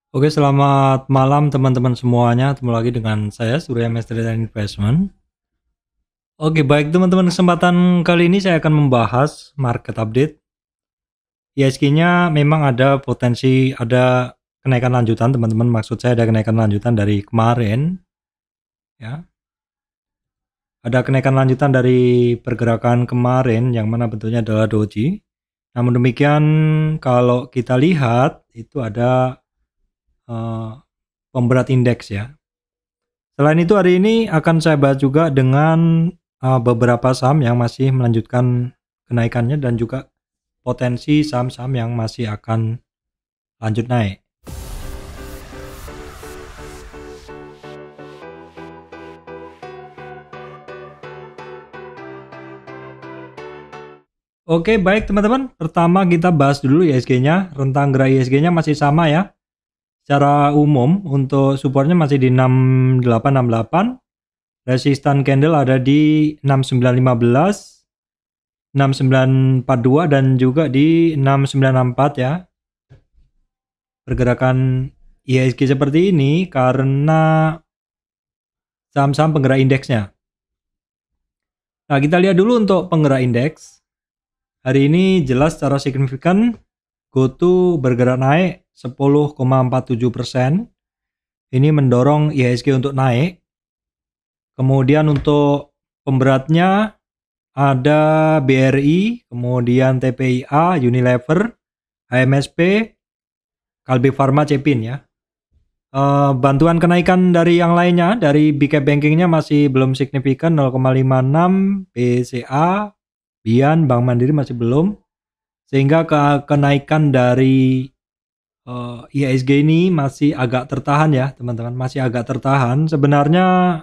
Oke, selamat malam teman-teman semuanya. Ketemu lagi dengan saya Surya Mestre dan Investment. Oke, baik teman-teman, kesempatan kali ini saya akan membahas market update. IHSG-nya memang ada potensi ada kenaikan lanjutan, teman-teman. Maksud saya ada kenaikan lanjutan dari kemarin, ya. Ada kenaikan lanjutan dari pergerakan kemarin yang mana bentuknya adalah doji. Namun demikian, kalau kita lihat itu ada pemberat indeks, ya. Selain itu hari ini akan saya bahas juga dengan beberapa saham yang masih melanjutkan kenaikannya dan juga potensi saham-saham yang masih akan lanjut naik. Oke, baik teman-teman. Pertama kita bahas dulu IHSG-nya. Rentang gerak IHSG-nya masih sama ya. Secara umum untuk supportnya masih di 6868. Resistan candle ada di 6915, 6942 dan juga di 6964 ya. Pergerakan IHSG seperti ini karena saham-saham penggerak indeksnya. Nah, kita lihat dulu untuk penggerak indeks. Hari ini jelas secara signifikan GoTo bergerak naik 10,47%. Ini mendorong IHSG untuk naik. Kemudian untuk pemberatnya ada BRI, kemudian TPIA, Unilever, HMSP, Kalbe Pharma, Cepin ya. Bantuan kenaikan dari yang lainnya, dari big cap bankingnya masih belum signifikan 0,56, BCA, Bian, Bank Mandiri masih belum, sehingga kenaikan dari IHSG ini masih agak tertahan ya teman-teman, masih agak tertahan. Sebenarnya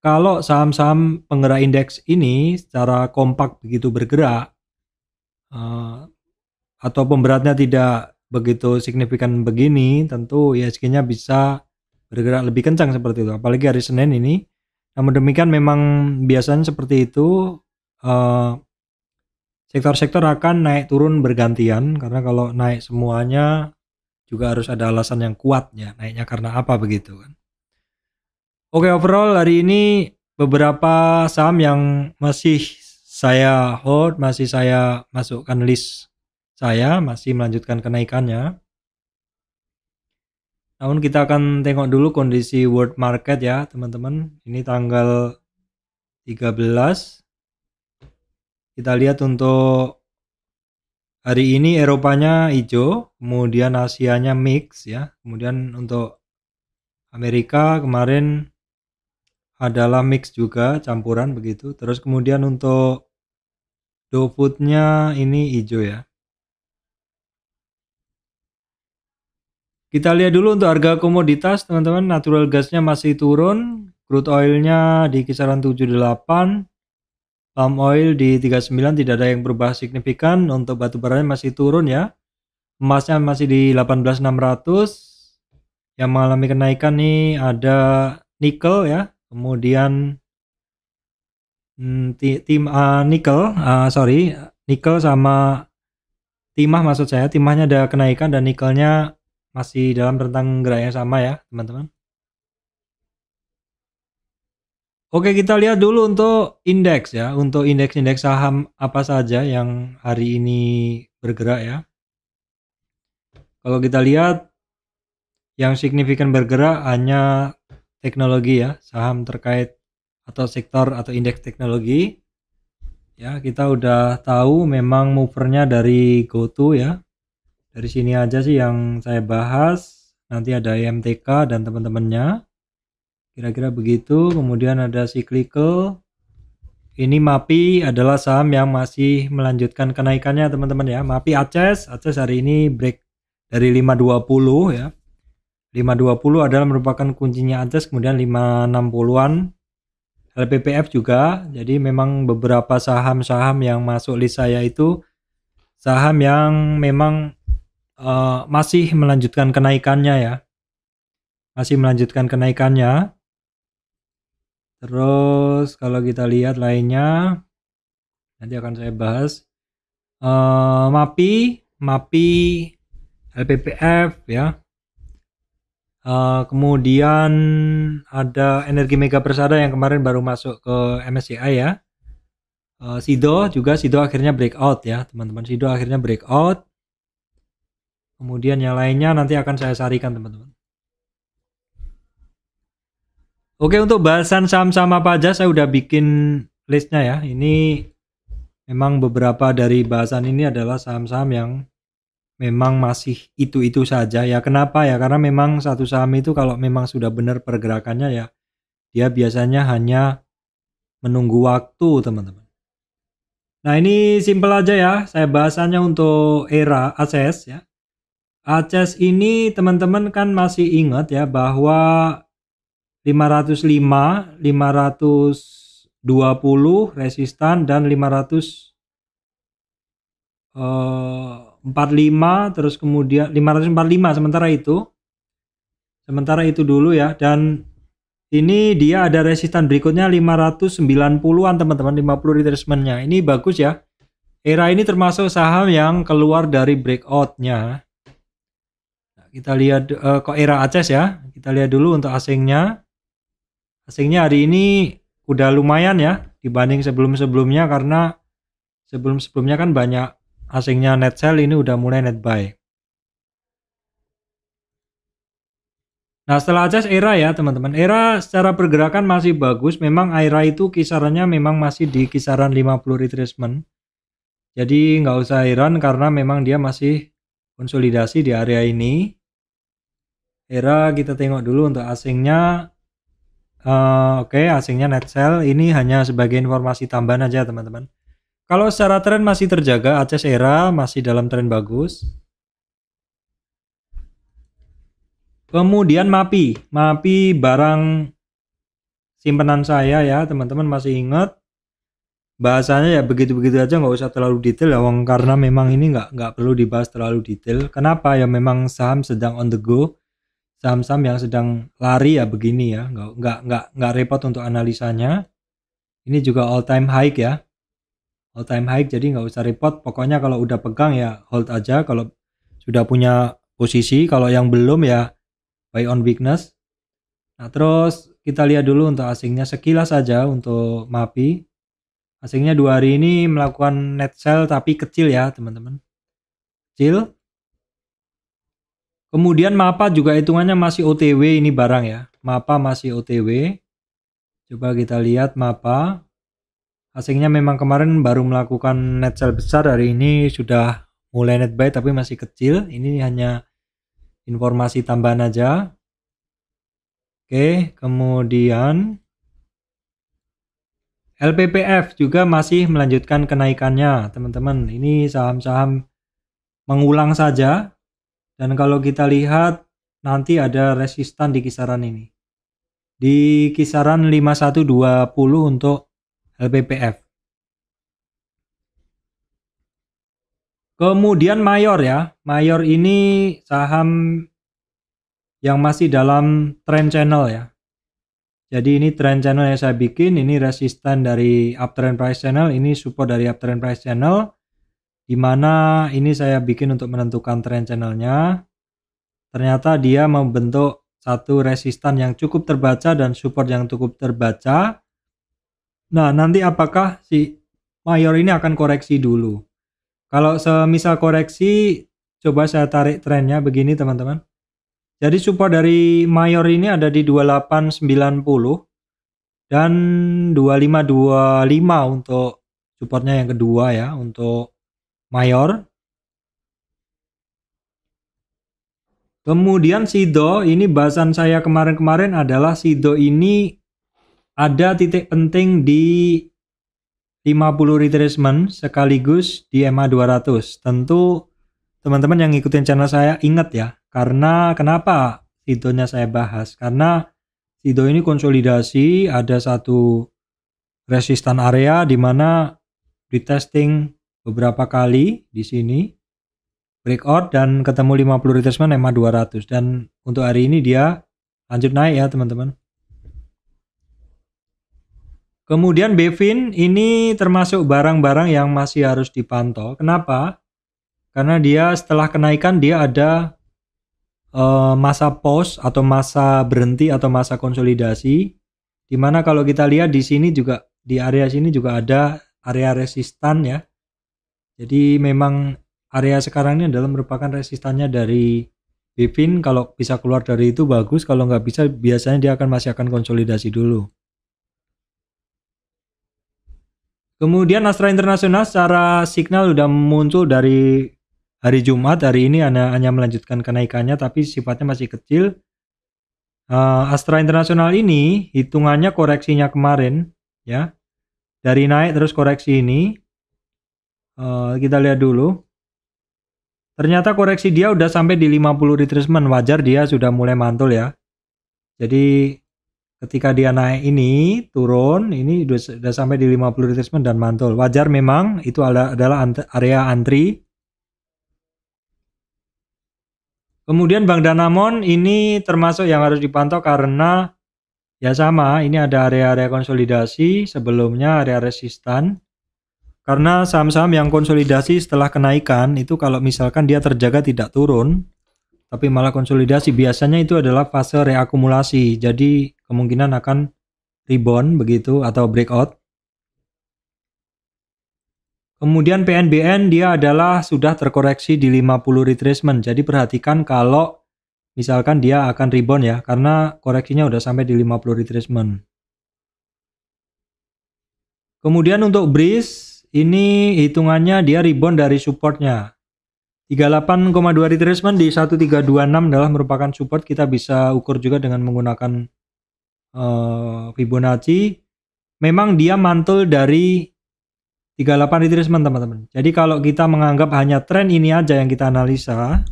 kalau saham-saham penggerak indeks ini secara kompak begitu bergerak atau pemberatnya tidak begitu signifikan begini, tentu IHSG-nya bisa bergerak lebih kencang seperti itu, apalagi hari Senin ini. Namun demikian memang biasanya seperti itu, sektor-sektor akan naik turun bergantian, karena kalau naik semuanya juga harus ada alasan yang kuat ya, naiknya karena apa begitu kan. Oke, overall hari ini beberapa saham yang masih saya hold, masih saya masukkan list saya, masih melanjutkan kenaikannya. Namun kita akan tengok dulu kondisi world market ya teman-teman. Ini tanggal 13. Kita lihat untuk hari ini Eropanya hijau, kemudian Asianya mix ya. Kemudian untuk Amerika kemarin adalah mix juga, campuran begitu. Terus kemudian untuk Dow Food-nya ini hijau ya. Kita lihat dulu untuk harga komoditas teman-teman. Natural gasnya masih turun, crude oilnya di kisaran 78, palm oil di 39, tidak ada yang berubah signifikan. Untuk batu baranya masih turun ya. Emasnya masih di 18.600. Yang mengalami kenaikan nih ada nikel ya. Kemudian nikel sama timah, maksud saya timahnya ada kenaikan dan nikelnya masih dalam rentang gerak yang sama ya teman-teman. Oke, kita lihat dulu untuk indeks ya. Untuk indeks-indeks saham apa saja yang hari ini bergerak ya. Kalau kita lihat yang signifikan bergerak hanya teknologi ya, saham terkait atau sektor atau indeks teknologi. Ya, kita udah tahu memang movernya dari GoTo ya. Dari sini aja sih yang saya bahas. Nanti ada IMTK dan teman-temannya. Kira-kira begitu. Kemudian ada cyclical. Ini MAPI adalah saham yang masih melanjutkan kenaikannya teman-teman ya. MAPI Aces hari ini break dari 520 ya. 520 adalah merupakan kuncinya Aces, kemudian 560-an. LPPF juga. Jadi memang beberapa saham-saham yang masuk list saya itu saham yang memang masih melanjutkan kenaikannya ya. Masih melanjutkan kenaikannya. Terus kalau kita lihat lainnya nanti akan saya bahas. MAPI, LPPF ya. Kemudian ada Energi Mega Persada yang kemarin baru masuk ke MSCI ya. Sido akhirnya breakout ya teman-teman. Sido akhirnya breakout. Kemudian yang lainnya nanti akan saya sarikan teman-teman. Oke, untuk bahasan saham-saham apa aja saya udah bikin listnya ya. Ini memang beberapa dari bahasan ini adalah saham-saham yang memang masih itu-itu saja ya. Kenapa ya? Karena memang satu saham itu kalau memang sudah benar pergerakannya ya, dia biasanya hanya menunggu waktu teman-teman. Nah ini simple aja ya, saya bahasannya untuk era ACES ya. ACES ini teman-teman kan masih ingat ya bahwa 505, 520 resistan dan 545 terus kemudian 545 sementara itu dulu ya. Dan ini dia ada resistan berikutnya 590-an teman-teman, 50 retracement-nya. Ini bagus ya. Era ini termasuk saham yang keluar dari breakout-nya. Nah, kita lihat kok era ACES ya. Kita lihat dulu untuk asingnya. Asingnya hari ini udah lumayan ya dibanding sebelum-sebelumnya, karena sebelum-sebelumnya kan banyak asingnya net sell, ini udah mulai net buy. Nah setelah ACES era ya teman-teman, era secara pergerakan masih bagus. Memang era itu kisarannya memang masih di kisaran 50 retracement. Jadi nggak usah heran karena memang dia masih konsolidasi di area ini. Era kita tengok dulu untuk asingnya. Oke, asingnya net sell. Ini hanya sebagai informasi tambahan aja teman-teman. Kalau secara tren masih terjaga, ACES era masih dalam tren bagus. Kemudian MAPI barang simpanan saya ya teman-teman, masih ingat bahasanya ya begitu-begitu aja, nggak usah terlalu detail ya Wong, karena memang ini nggak perlu dibahas terlalu detail. Kenapa ya, memang saham sedang on the go, saham-saham yang sedang lari ya begini ya, nggak repot untuk analisanya. Ini juga all time high ya, all time high, jadi nggak usah repot. Pokoknya kalau udah pegang ya hold aja, kalau sudah punya posisi. Kalau yang belum ya buy on weakness. Nah terus kita lihat dulu untuk asingnya sekilas saja. Untuk MAPI, asingnya 2 hari ini melakukan net sell tapi kecil ya teman-teman, kecil. Kemudian MAPA juga hitungannya masih OTW ini barang ya, MAPA masih OTW. Coba kita lihat MAPA, asingnya memang kemarin baru melakukan net sell besar, hari ini sudah mulai net buy tapi masih kecil. Ini hanya informasi tambahan aja. Oke, kemudian LPPF juga masih melanjutkan kenaikannya teman-teman. Ini saham-saham mengulang saja, dan kalau kita lihat nanti ada resistan di kisaran ini, di kisaran 5120 untuk LPPF. Kemudian Mayor ya, Mayor ini saham yang masih dalam trend channel ya. Jadi ini trend channel yang saya bikin, ini resisten dari uptrend price channel, ini support dari uptrend price channel, dimana ini saya bikin untuk menentukan trend channelnya. Ternyata dia membentuk satu resisten yang cukup terbaca dan support yang cukup terbaca. Nah nanti apakah si Mayor ini akan koreksi dulu? Kalau semisal koreksi, coba saya tarik trennya begini teman-teman. Jadi support dari Mayor ini ada di 2890 dan 2525 untuk supportnya yang kedua ya untuk Mayor. Kemudian Sido, ini bahasan saya kemarin-kemarin adalah Sido ini ada titik penting di 50 retracement sekaligus di EMA 200. Tentu teman-teman yang ngikutin channel saya ingat ya, karena kenapa Sidonya saya bahas, karena Sido ini konsolidasi, ada satu resistan area di mana di testing beberapa kali di sini breakout dan ketemu 50 retracement EMA 200, dan untuk hari ini dia lanjut naik ya teman-teman. Kemudian Bevin ini termasuk barang-barang yang masih harus dipantau. Kenapa? Karena dia setelah kenaikan dia ada masa pause atau masa berhenti atau masa konsolidasi, dimana kalau kita lihat di sini juga, di area sini juga ada area resistan ya. Jadi memang area sekarang ini adalah merupakan resistannya dari Bipin. Kalau bisa keluar dari itu bagus, kalau nggak bisa biasanya dia masih akan konsolidasi dulu. Kemudian Astra International secara signal udah muncul dari hari Jumat. Hari ini hanya melanjutkan kenaikannya tapi sifatnya masih kecil. Astra International ini hitungannya koreksinya kemarin ya, dari naik terus koreksi ini. Kita lihat dulu. Ternyata koreksi dia udah sampai di 50 retracement. Wajar dia sudah mulai mantul ya. Jadi ketika dia naik ini turun, ini sudah sampai di 50 retracement dan mantul. Wajar memang itu adalah area antri. Kemudian Bank Danamon ini termasuk yang harus dipantau karena ya sama, ini ada area-area konsolidasi, sebelumnya area resistan. Karena saham-saham yang konsolidasi setelah kenaikan itu kalau misalkan dia terjaga tidak turun tapi malah konsolidasi, biasanya itu adalah fase reakumulasi. Jadi kemungkinan akan rebound begitu atau breakout. Kemudian PNBN dia adalah sudah terkoreksi di 50 retracement. Jadi perhatikan kalau misalkan dia akan rebound ya, karena koreksinya udah sampai di 50 retracement. Kemudian untuk Breeze ini hitungannya dia rebound dari supportnya 38,2 retracement di 1326 adalah merupakan support. Kita bisa ukur juga dengan menggunakan Fibonacci. Memang dia mantul dari 38 retracement teman-teman. Jadi kalau kita menganggap hanya tren ini aja yang kita analisa,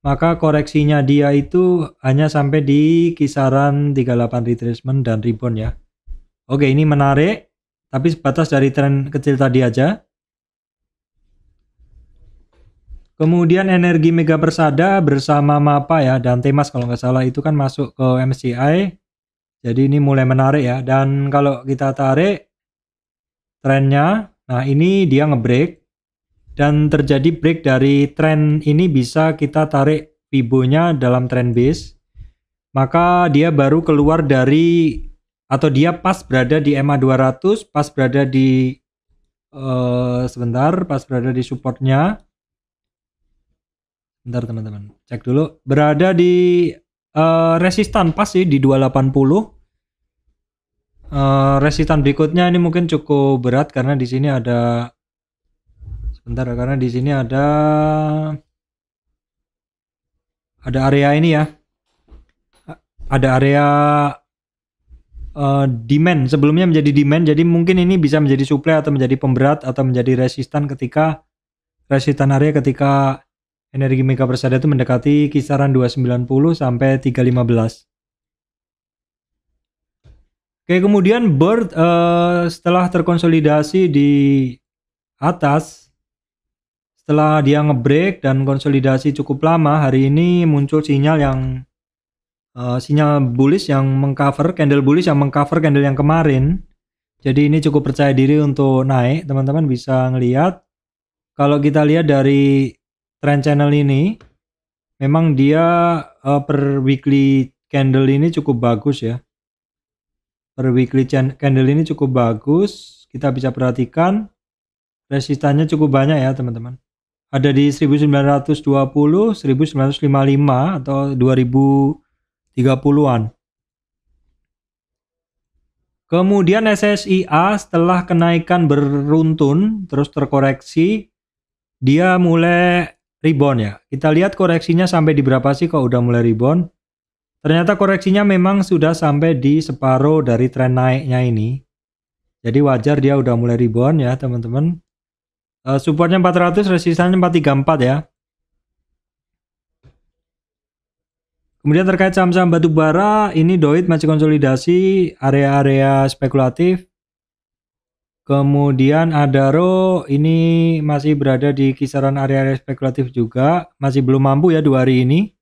maka koreksinya dia itu hanya sampai di kisaran 38 retracement dan rebound ya. Oke, ini menarik. Tapi sebatas dari tren kecil tadi aja. Kemudian Energi Mega Persada bersama MAPA ya dan Temas kalau nggak salah itu kan masuk ke MSCI. Jadi ini mulai menarik ya. Dan kalau kita tarik trennya, nah ini dia ngebreak dan terjadi break dari tren ini, bisa kita tarik Fibo-nya dalam trend base. Maka dia baru keluar dari, atau dia pas berada di MA 200, pas berada di pas berada di supportnya. Bentar teman-teman, cek dulu. Berada di resistan pas sih di 280. Resistan berikutnya ini mungkin cukup berat karena di sini ada area ini ya. Ada area demand, sebelumnya menjadi demand, jadi mungkin ini bisa menjadi supply atau menjadi pemberat atau menjadi resistan ketika Energi Mega Persada itu mendekati kisaran 290 sampai 315. Oke, kemudian Bird setelah terkonsolidasi di atas, setelah dia ngebreak dan konsolidasi cukup lama, hari ini muncul sinyal bullish yang mengcover candle bullish yang mengcover candle yang kemarin. Jadi ini cukup percaya diri untuk naik. Teman-teman bisa ngelihat kalau kita lihat dari trend channel ini, memang dia per weekly candle ini cukup bagus ya. Per weekly candle ini cukup bagus. Kita bisa perhatikan resistannya cukup banyak ya teman-teman. Ada di 1920, 1955 atau 2030-an. Kemudian SSIA setelah kenaikan beruntun terus terkoreksi, dia mulai rebound ya. Kita lihat koreksinya sampai di berapa sih kok udah mulai rebound. Ternyata koreksinya memang sudah sampai di separuh dari tren naiknya ini. Jadi wajar dia udah mulai rebound ya teman-teman. Supportnya 400, resistannya 434 ya. Kemudian terkait saham-saham batu bara, ini Doit masih konsolidasi area-area spekulatif. Kemudian Adaro ini masih berada di kisaran area spekulatif juga, masih belum mampu ya 2 hari ini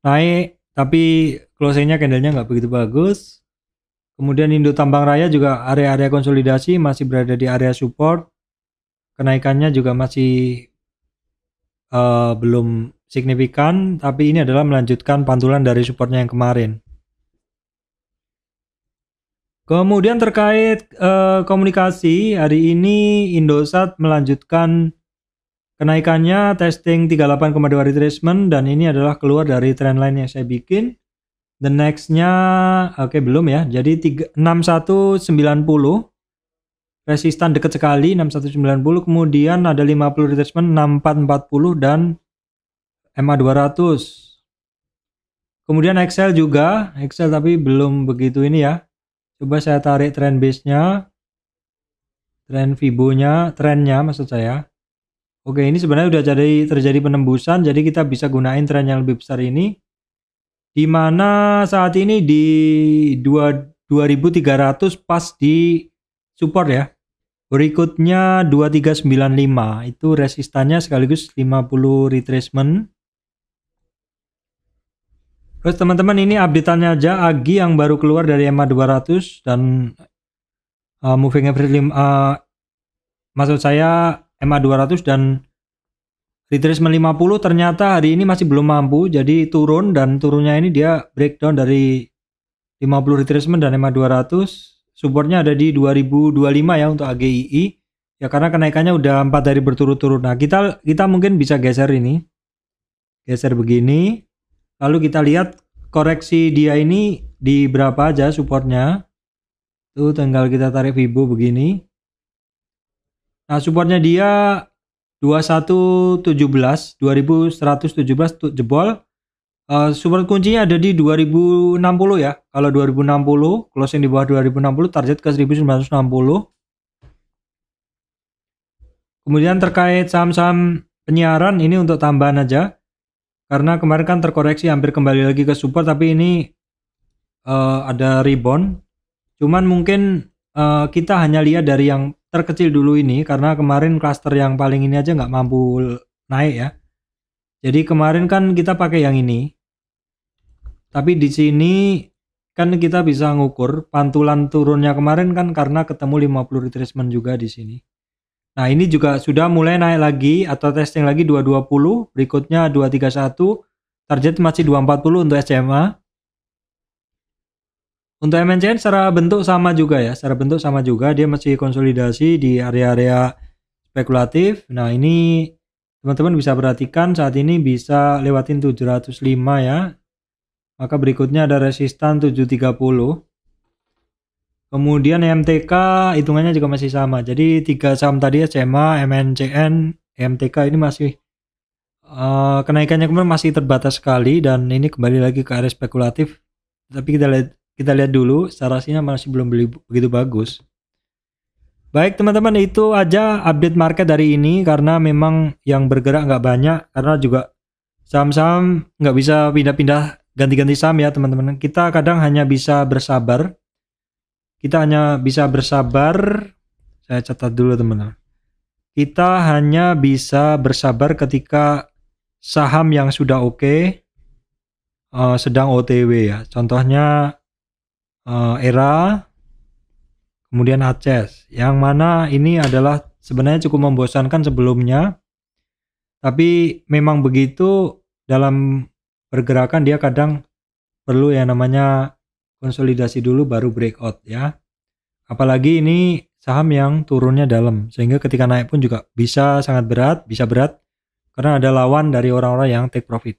naik, tapi closingnya candlenya nggak begitu bagus. Kemudian Indo Tambang Raya juga area-area konsolidasi, masih berada di area support. Kenaikannya juga masih belum signifikan, tapi ini adalah melanjutkan pantulan dari supportnya yang kemarin. Kemudian terkait komunikasi, hari ini Indosat melanjutkan kenaikannya, testing 38,2 retracement, dan ini adalah keluar dari trendline yang saya bikin. The next-nya oke, belum ya. Jadi 6190 resistan dekat sekali 6190, kemudian ada 50 retracement 6440 dan MA 200. Kemudian Excel juga, Excel tapi belum begitu ini ya. Coba saya tarik trend base-nya, trend Fibo-nya, trennya maksud saya. Oke, ini sebenarnya udah terjadi penembusan, jadi kita bisa gunain tren yang lebih besar ini. Di mana saat ini di 2300 pas di support ya. Berikutnya 2395, itu resistannya sekaligus 50 retracement. Terus teman-teman, ini update-annya aja AGI yang baru keluar dari MA 200 dan moving average maksud saya MA 200 dan retracement 50 ternyata hari ini masih belum mampu, jadi turun, dan turunnya ini dia breakdown dari 50 retracement dan MA 200. Supportnya ada di 2025 ya untuk AGII ya, karena kenaikannya udah 4 hari berturut-turut. Nah, kita mungkin bisa geser ini, geser begini. Lalu kita lihat koreksi dia ini di berapa aja supportnya. Tuh tinggal kita tarik Fibo begini. Nah, supportnya dia 2117 jebol. Support kuncinya ada di 2060 ya. Kalau 2060, closing di bawah 2060, target ke 1960. Kemudian terkait saham-saham penyiaran, ini untuk tambahan aja. Karena kemarin kan terkoreksi hampir kembali lagi ke support, tapi ini ada rebound. Cuman mungkin kita hanya lihat dari yang terkecil dulu ini, karena kemarin cluster yang paling ini aja nggak mampu naik ya. Jadi kemarin kan kita pakai yang ini. Tapi di sini kan kita bisa ngukur pantulan turunnya kemarin kan karena ketemu 50 retracement juga di sini. Nah, ini juga sudah mulai naik lagi atau testing lagi 220, berikutnya 231, target masih 240 untuk SMA. Untuk MNCN secara bentuk sama juga ya, dia masih konsolidasi di area-area spekulatif. Nah, ini teman-teman bisa perhatikan saat ini bisa lewatin 705 ya. Maka berikutnya ada resistan 730. Kemudian MTK hitungannya juga masih sama. Jadi 3 saham tadi SMA, MNCN, MTK ini masih kenaikannya kemarin masih terbatas sekali, dan ini kembali lagi ke area spekulatif. Tapi kita lihat dulu, secara hasilnya masih belum begitu bagus. Baik teman-teman, itu aja update market hari ini, karena memang yang bergerak nggak banyak, karena juga saham-saham nggak bisa pindah-pindah ganti-ganti saham ya teman-teman. Kita kadang hanya bisa bersabar. Saya catat dulu teman-teman. Kita hanya bisa bersabar ketika saham yang sudah oke, sedang OTW ya. Contohnya ERA, kemudian ACES, yang mana ini adalah sebenarnya cukup membosankan sebelumnya. Tapi memang begitu, dalam pergerakan dia kadang perlu yang namanya konsolidasi dulu baru breakout ya. Apalagi ini saham yang turunnya dalam, sehingga ketika naik pun juga bisa berat karena ada lawan dari orang-orang yang take profit.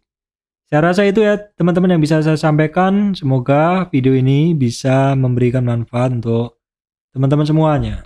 Saya rasa itu ya teman-teman yang bisa saya sampaikan. Semoga video ini bisa memberikan manfaat untuk teman-teman semuanya.